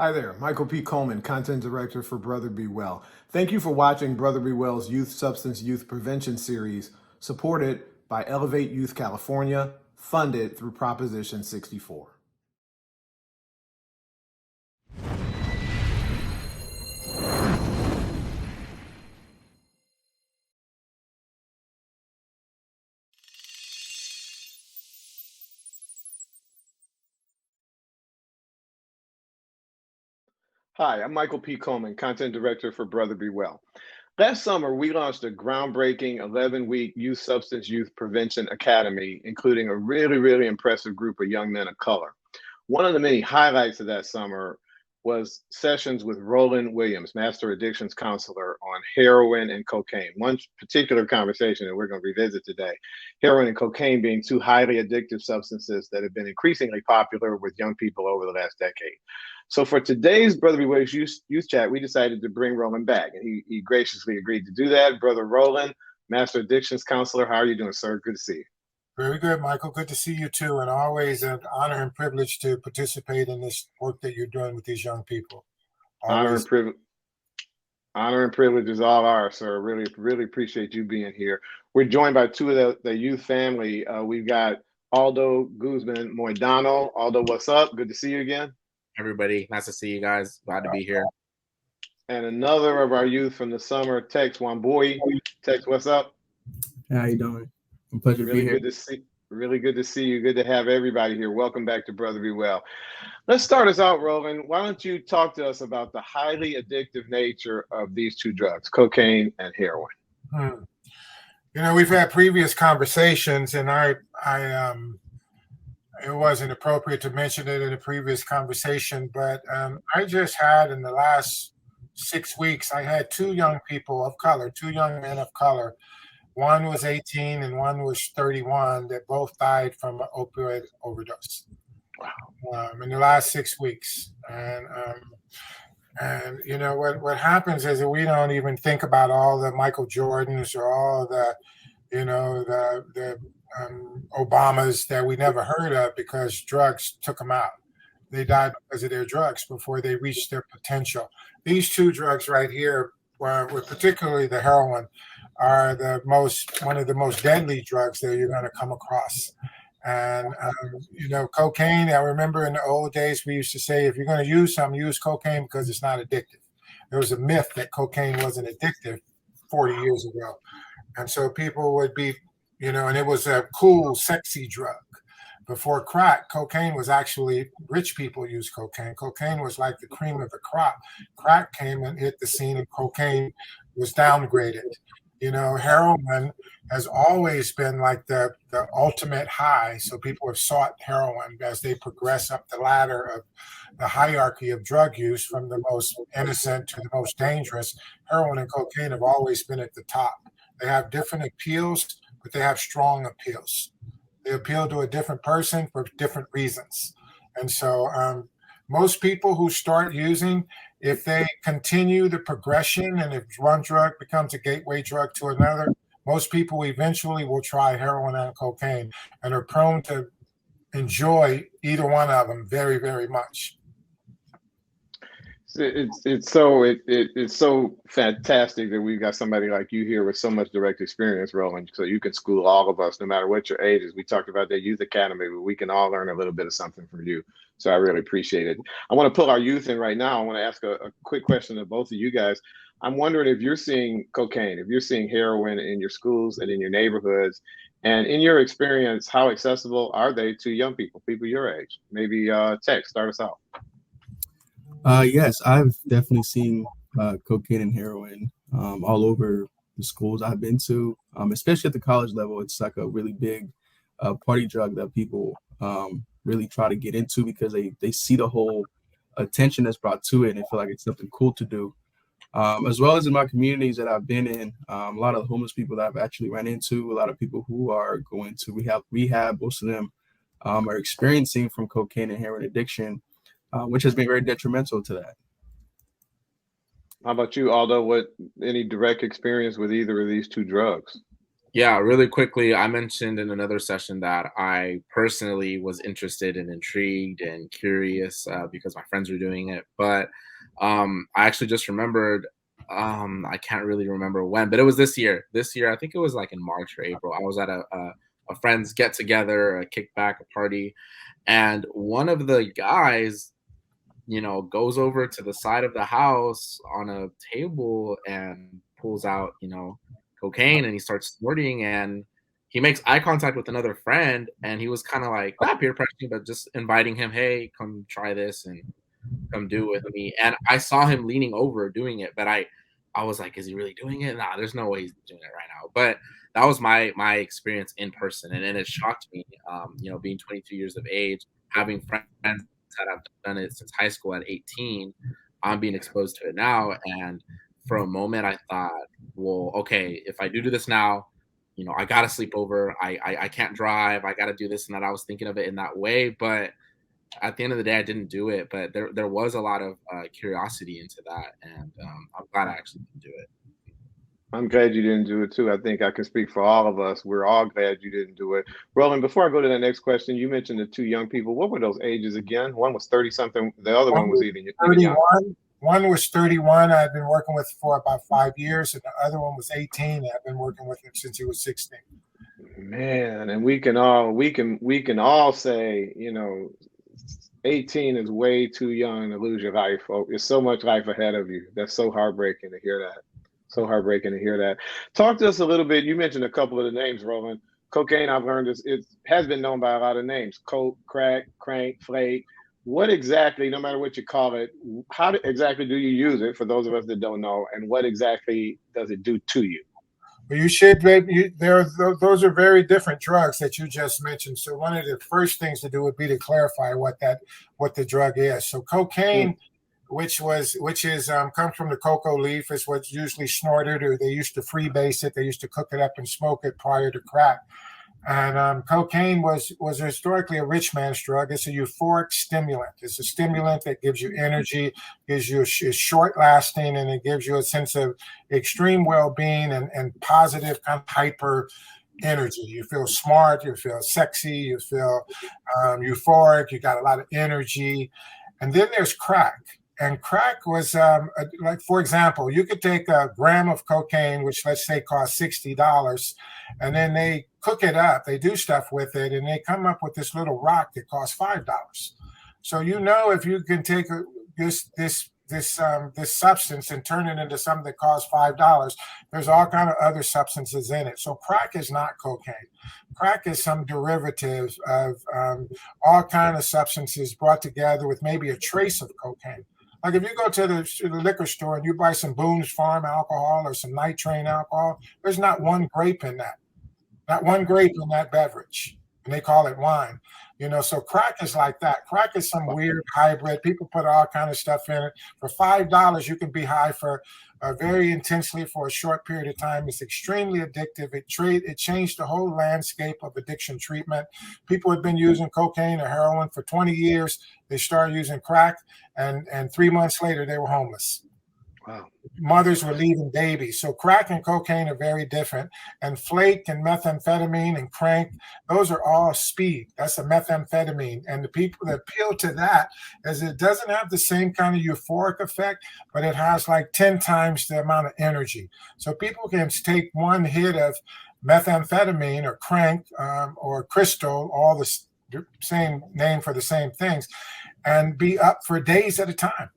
Hi there, Michael P. Coleman, Content Director for Brother Be Well. Thank you for watching Brother Be Well's Youth Substance Youth Prevention Series, supported by Elevate Youth California, funded through Proposition 64. Hi, I'm Michael P. Coleman, Content Director for Brother Be Well. Last summer, we launched a groundbreaking 11-week Youth Substance Youth Prevention Academy, including a really impressive group of young men of color. One of the many highlights of that summer was sessions with Roland Wiliams, Master Addictions Counselor, on heroin and cocaine. One particular conversation that we're going to revisit today, heroin and cocaine being two highly addictive substances that have been increasingly popular with young people over the last decade. So for today's Brother Be Well's youth chat, we decided to bring Roland back, and he graciously agreed to do that. Brother Roland, Master Addictions Counselor, how are you doing, sir? Good to see you. Very good, Michael. Good to see you too, and always an honor and privilege to participate in this work that you're doing with these young people. Honor and privilege is all ours, sir. Really appreciate you being here. We're joined by two of the youth family. We've got Aldo Guzman Mohedano. Aldo, what's up? Good to see you again. Everybody, nice to see you guys. Glad to be here. And another of our youth from the summer, Tex Wambui. Tex, what's up? How you doing? A pleasure to be here. Really good to see you. Good to have everybody here. Welcome back to Brother Be Well. Let's start us out, Roland. Why don't you talk to us about the highly addictive nature of these two drugs, cocaine and heroin? You know, we've had previous conversations, and it wasn't appropriate to mention it in a previous conversation, but I just had in the last 6 weeks, I had two young people of color, two young men of color. One was 18 and one was 31 that both died from an opioid overdose. Wow. In the last 6 weeks. And you know, what happens is that we don't even think about all the Michael Jordans or all the, you know, the Obamas that we never heard of because drugs took them out. They died because of their drugs before they reached their potential. These two drugs right here, particularly the heroin, are one of the most deadly drugs that you're going to come across. And, you know, cocaine, I remember in the old days, we used to say, if you're going to use something, use cocaine because it's not addictive. There was a myth that cocaine wasn't addictive 40 years ago. And so people would be, you know, and it was a cool, sexy drug. Before crack, cocaine was actually, rich people used cocaine. Cocaine was like the cream of the crop. Crack came and hit the scene and cocaine was downgraded. You know, heroin has always been like the ultimate high. So people have sought heroin as they progress up the ladder of the hierarchy of drug use from the most innocent to the most dangerous. Heroin and cocaine have always been at the top. They have different appeals, but they have strong appeals. They appeal to a different person for different reasons. And so most people who start using, if they continue the progression and if one drug becomes a gateway drug to another, most people eventually will try heroin and cocaine and are prone to enjoy either one of them very much. It's so fantastic that we've got somebody like you here with so much direct experience, Roland, so you can school all of us, no matter what your age is. We talked about that youth academy, but we can all learn a little bit of something from you. So I really appreciate it. I want to pull our youth in right now. I want to ask a quick question to both of you guys. I'm wondering if you're seeing cocaine, if you're seeing heroin in your schools and in your neighborhoods, and in your experience, how accessible are they to young people your age? Maybe Tex, start us out. Yes, I've definitely seen cocaine and heroin all over the schools I've been to, especially at the college level. It's like a really big party drug that people really try to get into because they see the whole attention that's brought to it and they feel like it's something cool to do. As well as in my communities that I've been in, a lot of the homeless people that I've actually run into, a lot of people who are going to rehab, most of them are experiencing from cocaine and heroin addiction, which has been very detrimental to that. How about you, Aldo? Any direct experience with either of these two drugs? Yeah, really quickly, I mentioned in another session that I personally was interested and intrigued and curious because my friends were doing it. But I actually just remembered, I can't really remember when, but it was this year. This year, I think it was like in March or April. I was at a friend's get together, a kickback, a party, and one of the guys, goes over to the side of the house on a table and pulls out, cocaine, and he starts snorting, and he makes eye contact with another friend, and he was kind of like not peer pressuring, but just inviting him, hey, come try this and come do it with me. And I saw him leaning over doing it, but I was like, is he really doing it? Nah, there's no way he's doing it right now. But that was my experience in person, and it shocked me. Being 22 years of age, having friends that have done it since high school at 18, I'm being exposed to it now. And for a moment, I thought, well, okay, if I do this now, I got to sleep over. I can't drive. I got to do this and that. I was thinking of it in that way, but at the end of the day, I didn't do it. But there was a lot of curiosity into that, and I'm glad I actually didn't do it. I'm glad you didn't do it too. I think I can speak for all of us. We're all glad you didn't do it. Roland, before I go to the next question, you mentioned the two young people. What were those ages again? One was 30 something. The other one was even younger. 31. One was 31. I've been working with for about 5 years, and the other one was 18. I've been working with him since he was 16. Man, and we can all say, 18 is way too young to lose your life. Oh, there's so much life ahead of you. That's so heartbreaking to hear that. So heartbreaking to hear that. Talk to us a little bit. You mentioned a couple of the names, Roland. Cocaine, I've learned it has been known by a lot of names. Coke, crack, crank, flake. What exactly, no matter what you call it, exactly do you use it for those of us that don't know? And what exactly does it do to you? Well, those are very different drugs that you just mentioned. So one of the first things to do would be to clarify what the drug is. So cocaine, which is comes from the cocoa leaf, is what's usually snorted, or they used to freebase it. They used to cook it up and smoke it prior to crack. And cocaine was historically a rich man's drug. It's a euphoric stimulant. It's a stimulant that gives you energy, is short lasting, and it gives you a sense of extreme well-being and positive kind of hyper energy. You feel smart, you feel sexy, you feel euphoric, you got a lot of energy. And then there's crack. And crack was like, for example, you could take a gram of cocaine, which let's say costs $60, and then they cook it up. They do stuff with it, and they come up with this little rock that costs $5. So if you can take this substance and turn it into something that costs $5, there's all kind of other substances in it. So crack is not cocaine. Crack is some derivative of all kind of substances brought together with maybe a trace of cocaine. Like if you go to the liquor store and you buy some Boone's Farm alcohol or some Night Train alcohol, there's not one grape in that. Not one grape in that beverage. And they call it wine. So crack is like that. Crack is some weird hybrid. People put all kind of stuff in it. For $5, you can be high for very intensely for a short period of time. It's extremely addictive. It changed the whole landscape of addiction treatment. People had been using cocaine or heroin for 20 years. They started using crack, and 3 months later, they were homeless. Wow. Mothers were leaving babies. So crack and cocaine are very different. And flake and methamphetamine and crank, those are all speed. That's a methamphetamine. And the people that appeal to that is it doesn't have the same kind of euphoric effect, but it has like 10 times the amount of energy. So people can take one hit of methamphetamine or crank or crystal, all the same name for the same things, and be up for days at a time.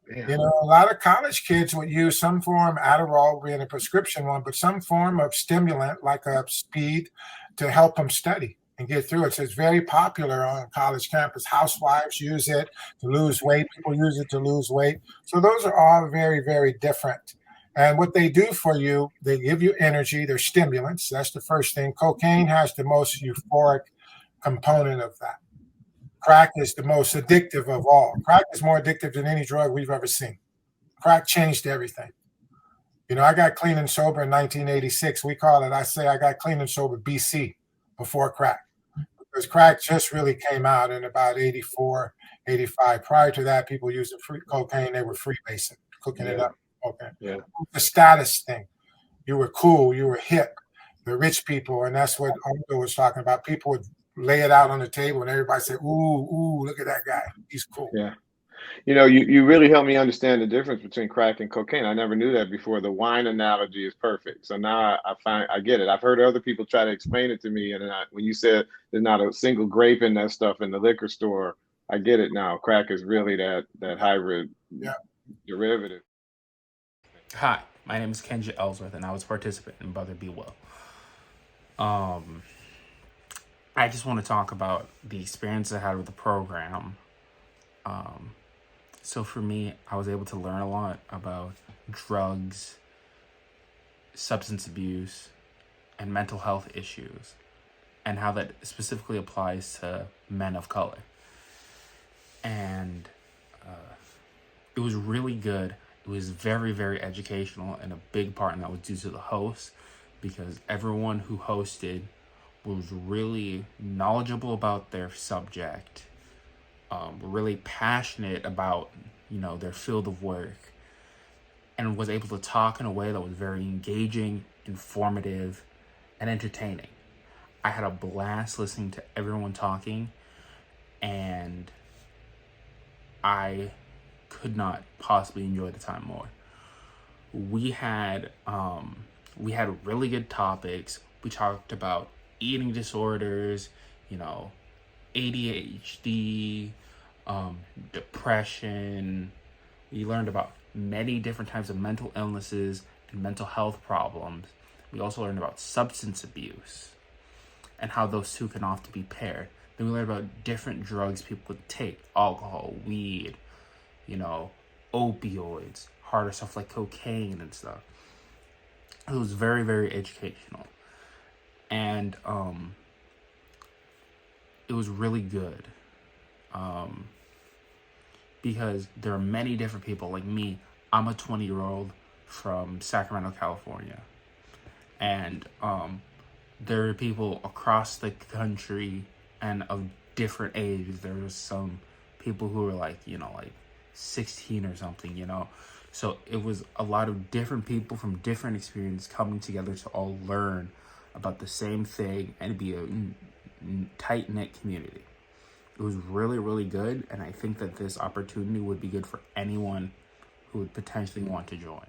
Yeah. A lot of college kids would use some form, Adderall being a prescription one, but some form of stimulant like a speed to help them study and get through it. So it's very popular on college campus. Housewives use it to lose weight. People use it to lose weight. So those are all very, very different. And what they do for you, they give you energy. They're stimulants. That's the first thing. Cocaine has the most euphoric component of that. Crack is the most addictive of all. Crack is more addictive than any drug we've ever seen. Crack changed everything. I got clean and sober in 1986. I got clean and sober BC before crack. Because crack just really came out in about 84, 85. Prior to that, people using cocaine, they were freebasing, cooking it up. Okay. Yeah. The status thing. You were cool, you were hip. the rich people, and that's what Aldo was talking about. People would lay it out on the table, and everybody said, "Ooh, look at that guy. He's cool." Yeah. You really helped me understand the difference between crack and cocaine. I never knew that before. The wine analogy is perfect. So now I get it. I've heard other people try to explain it to me, and when you said there's not a single grape in that stuff in the liquor store, I get it now. Crack is really that hybrid derivative. Hi, my name is Kenji Ellsworth, and I was a participant in Brother Be Well. I just want to talk about the experience I had with the program. So for me, I was able to learn a lot about drugs, substance abuse, and mental health issues, and how that specifically applies to men of color. And it was really good. It was very, very educational, and a big part of that was due to the host, because everyone who hosted was really knowledgeable about their subject, really passionate about, their field of work, and was able to talk in a way that was very engaging, informative, and entertaining. I had a blast listening to everyone talking, and I could not possibly enjoy the time more. We had really good topics. We talked about eating disorders, ADHD, depression. We learned about many different types of mental illnesses and mental health problems. We also learned about substance abuse and how those two can often be paired. Then we learned about different drugs people could take: alcohol, weed, opioids, harder stuff like cocaine and stuff. It was very, very educational. And it was really good. Because there are many different people like me. I'm a 20-year-old from Sacramento, California. And there are people across the country and of different ages. There's some people who are like 16 or something, So it was a lot of different people from different experiences coming together to all learn about the same thing and be a tight-knit community. It was really, really good, and I think that this opportunity would be good for anyone who would potentially want to join.